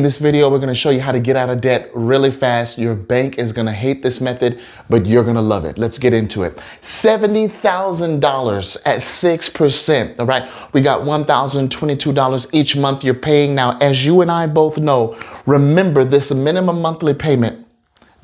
In this video, we're going to show you how to get out of debt really fast. Your bank is going to hate this method, but you're going to love it. Let's get into it. $70,000 at 6%. All right. We got $1,022 each month you're paying. Now, as you and I both know, remember this minimum monthly payment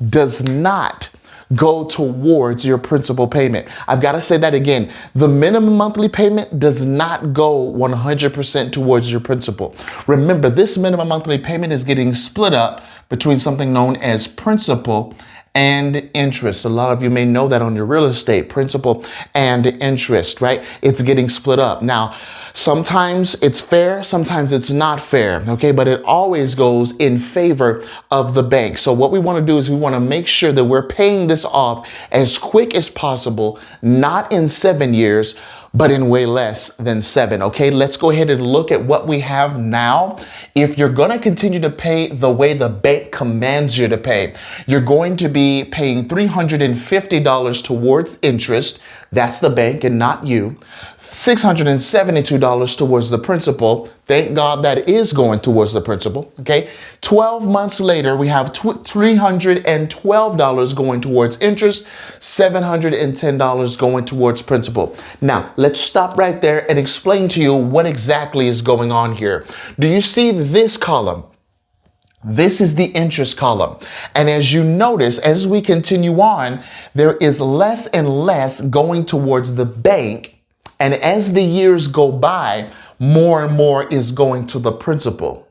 does not go towards your principal payment. I've got to say that again. The minimum monthly payment does not go 100% towards your principal. Remember, this minimum monthly payment is getting split up between something known as principal and interest. A lot of you may know that on your real estate, principal and interest, right? It's getting split up. Now, sometimes it's fair, sometimes it's not fair, okay? But it always goes in favor of the bank. So what we want to do is we want to make sure that we're paying this off as quick as possible, not in 7 years, but in way less than 7, okay? Let's go ahead and look at what we have now. If you're going to continue to pay the way the bank commands you to pay, you're going to be paying $350 towards interest. That's the bank and not you. $672 towards the principal. Thank God that is going towards the principal, okay? 12 months later, we have $312 going towards interest, $710 going towards principal. Now, let's stop right there and explain to you what exactly is going on here. Do you see this column? This is the interest column. And as you notice, as we continue on, there is less and less going towards the bank. And as the years go by, more and more is going to the principal.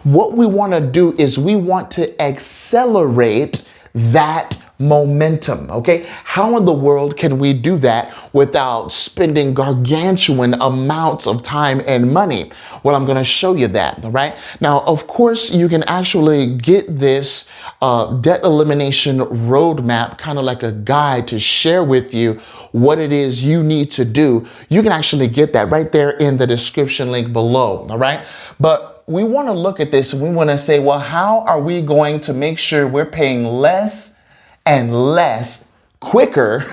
What we want to do is we want to accelerate that momentum, okay? How in the world can we do that without spending gargantuan amounts of time and money? Well, I'm going to show you that, all right? Now, of course, you can actually get this debt elimination roadmap, kind of like a guide to share with you what it is you need to do. You can actually get that right there in the description link below, all right? But we want to look at this and we want to say, well, how are we going to make sure we're paying less and less quicker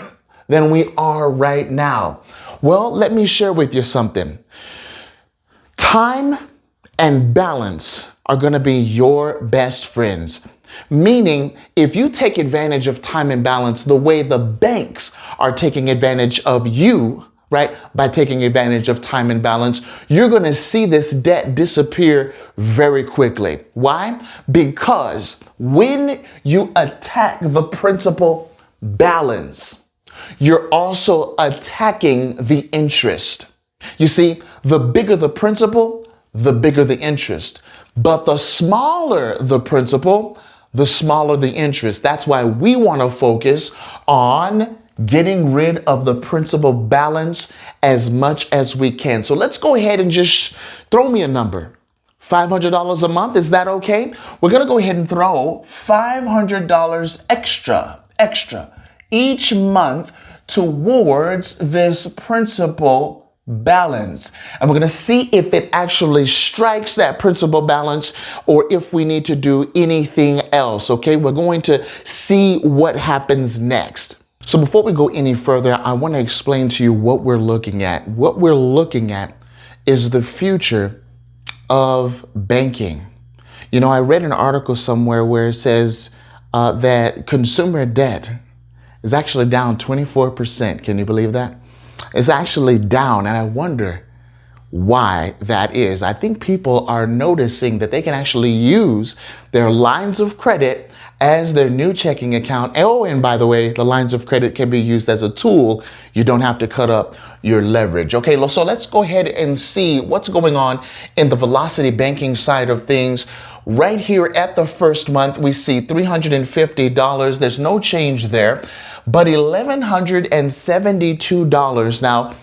than we are right now? Well, let me share with you something. Time and balance are going to be your best friends. Meaning, if you take advantage of time and balance the way the banks are taking advantage of you, right, by taking advantage of time and balance, you're going to see this debt disappear very quickly. Why? Because when you attack the principal balance, you're also attacking the interest. You see, the bigger the principal, the bigger the interest. But the smaller the principal, the smaller the interest. That's why we want to focus on getting rid of the principal balance as much as we can. So let's go ahead and just throw me a number. $500 a month, is that okay? We're going to go ahead and throw $500 extra each month towards this principal balance. And we're going to see if it actually strikes that principal balance or if we need to do anything else. Okay, we're going to see what happens next. So before we go any further, I want to explain to you what we're looking at. What we're looking at is the future of banking. You know, I read an article somewhere where it says that consumer debt is actually down 24%. Can you believe that? It's actually down, and I wonder why that is. I think people are noticing that they can actually use their lines of credit as their new checking account. Oh, and by the way, the lines of credit can be used as a tool. You don't have to cut up your leverage. Okay, so let's go ahead and see what's going on in the velocity banking side of things. Right here at the first month, we see $350. There's no change there, but $1,172 now.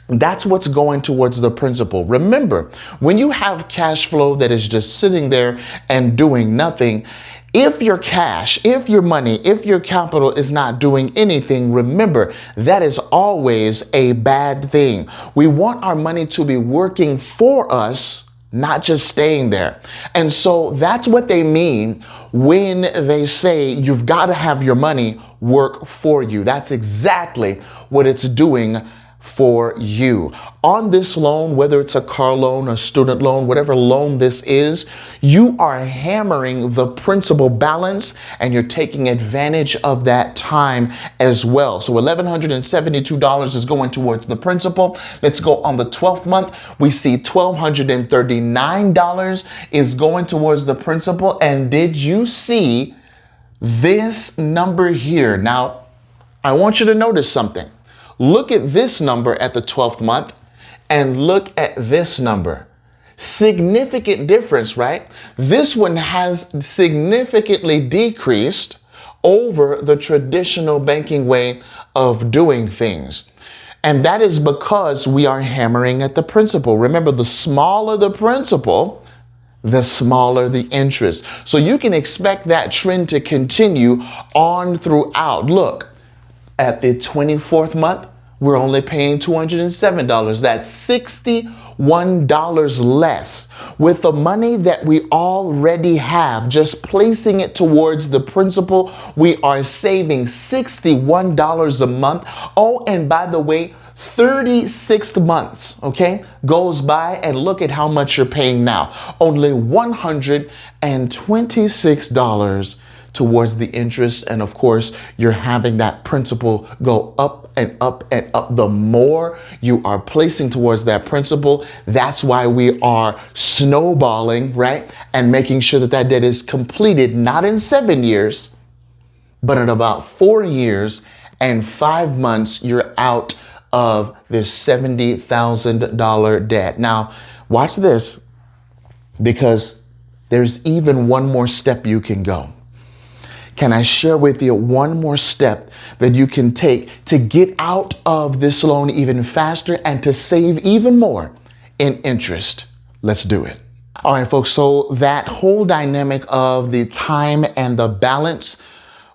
That's what's going towards the principal. Remember, when you have cash flow that is just sitting there and doing nothing, if your cash, if your money, if your capital is not doing anything, remember, that is always a bad thing. We want our money to be working for us, not just staying there. And so that's what they mean when they say you've got to have your money work for you. That's exactly what it's doing for you. On this loan, whether it's a car loan, a student loan, whatever loan this is, you are hammering the principal balance and you're taking advantage of that time as well. So $1,172 is going towards the principal. Let's go on the 12th month. We see $1,239 is going towards the principal. And did you see this number here? Now, I want you to notice something. Look at this number at the 12th month and look at this number. Significant difference, right? This one has significantly decreased over the traditional banking way of doing things. And that is because we are hammering at the principal. Remember, the smaller the principal, the smaller the interest. So you can expect that trend to continue on throughout. Look, at the 24th month, we're only paying $207. That's $61 less. With the money that we already have, just placing it towards the principal, we are saving $61 a month. Oh, and by the way, 36 months, okay, goes by and look at how much you're paying now. Only $126 towards the interest. And of course, you're having that principal go up and up and up. The more you are placing towards that principal, that's why we are snowballing, right? And making sure that that debt is completed, not in 7 years, but in about 4 years and 5 months, you're out of this $70,000 debt. Now, watch this, because there's even one more step you can go. Can I share with you one more step that you can take to get out of this loan even faster and to save even more in interest? Let's do it. All right, folks. So that whole dynamic of the time and the balance,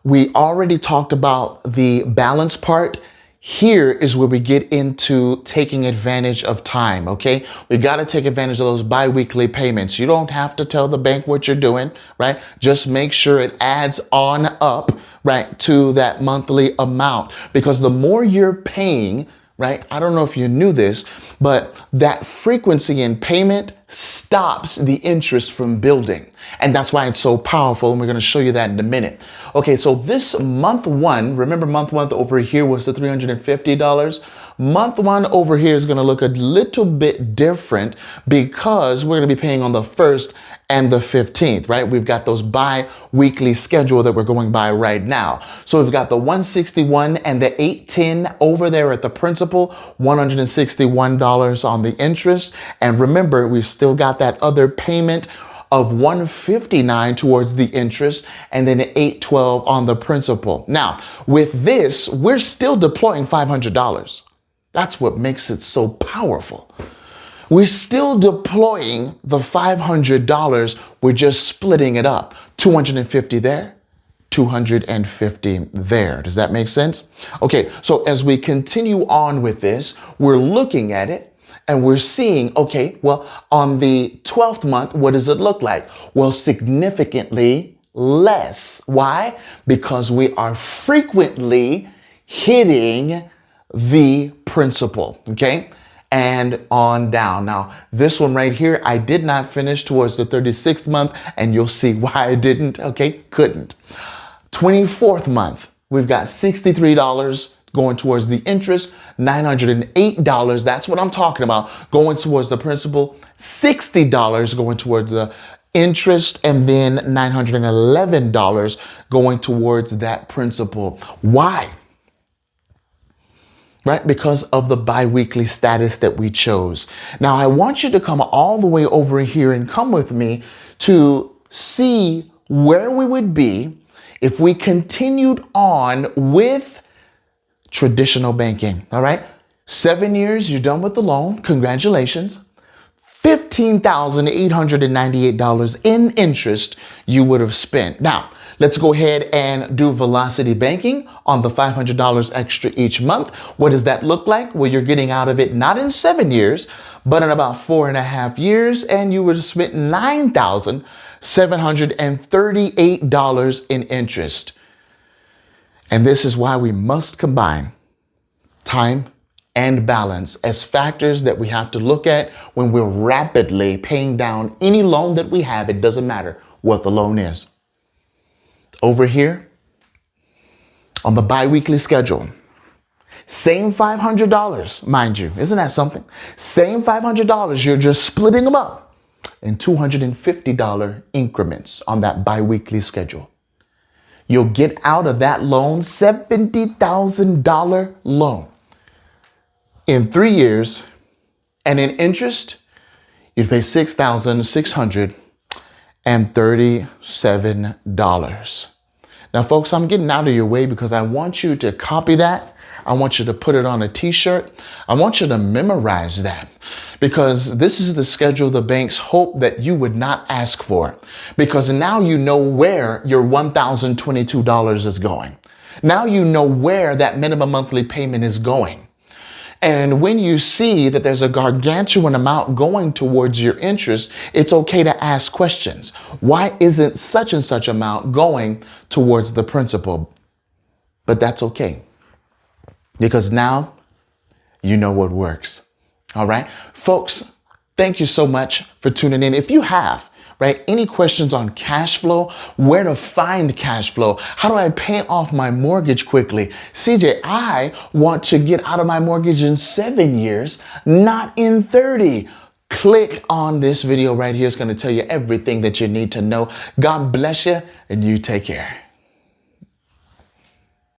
we already talked about the balance part. Here is where we get into taking advantage of time, okay? We got to take advantage of those bi-weekly payments. You don't have to tell the bank what you're doing, right? Just make sure it adds on up, right, to that monthly amount. Because the more you're paying, right, I don't know if you knew this, but that frequency in payment stops the interest from building. And that's why it's so powerful. And we're going to show you that in a minute. Okay, so this month one, remember month one over here was the $350. Month one over here is going to look a little bit different because we're going to be paying on the 1st and the 15th, right? We've got those bi-weekly schedule that we're going by right now. So we've got the 161 and the 810 over there at the principal, $161 on the interest. And remember, we've still got that other payment of $159 towards the interest and then $812 on the principal. Now, with this, we're still deploying $500. That's what makes it so powerful. We're still deploying the $500. We're just splitting it up. 250 there, 250 there. Does that make sense? Okay, so as we continue on with this, we're looking at it and we're seeing, okay, well, on the 12th month, what does it look like? Well, significantly less. Why? Because we are frequently hitting the principal, okay? And on down. Now, this one right here, I did not finish towards the 36th month, and you'll see why I didn't, okay? Couldn't. 24th month, we've got $63 going towards the interest, $908, that's what I'm talking about, going towards the principal, $60 going towards the interest, and then $911 going towards that principal. Why? Right? Because of the bi-weekly status that we chose. Now, I want you to come all the way over here and come with me to see where we would be if we continued on with traditional banking. All right? 7 years, you're done with the loan. Congratulations. $15,898 in interest you would have spent. Now, let's go ahead and do velocity banking on the $500 extra each month. What does that look like? Well, you're getting out of it not in 7 years, but in about 4.5 years, and you would have spent $9,738 in interest. And this is why we must combine time and balance as factors that we have to look at when we're rapidly paying down any loan that we have. It doesn't matter what the loan is. Over here on the biweekly schedule, same $500, mind you, isn't that something? Same $500, you're just splitting them up in $250 increments on that biweekly schedule. You'll get out of that loan, $70,000 loan, in 3 years, and in interest, you pay $6,637. Now, folks, I'm getting out of your way because I want you to copy that. I want you to put it on a t-shirt. I want you to memorize that, because this is the schedule the banks hope that you would not ask for, because now you know where your $1,022 is going. Now you know where that minimum monthly payment is going. And when you see that there's a gargantuan amount going towards your interest, it's okay to ask questions. Why isn't such and such amount going towards the principal? But that's okay, because now you know what works. All right, folks, thank you so much for tuning in. If you have any questions on cash flow, where to find cash flow, how do I pay off my mortgage quickly? CJ, I want to get out of my mortgage in 7 years, not in 30. Click on this video right here. It's going to tell you everything that you need to know. God bless you, and you take care.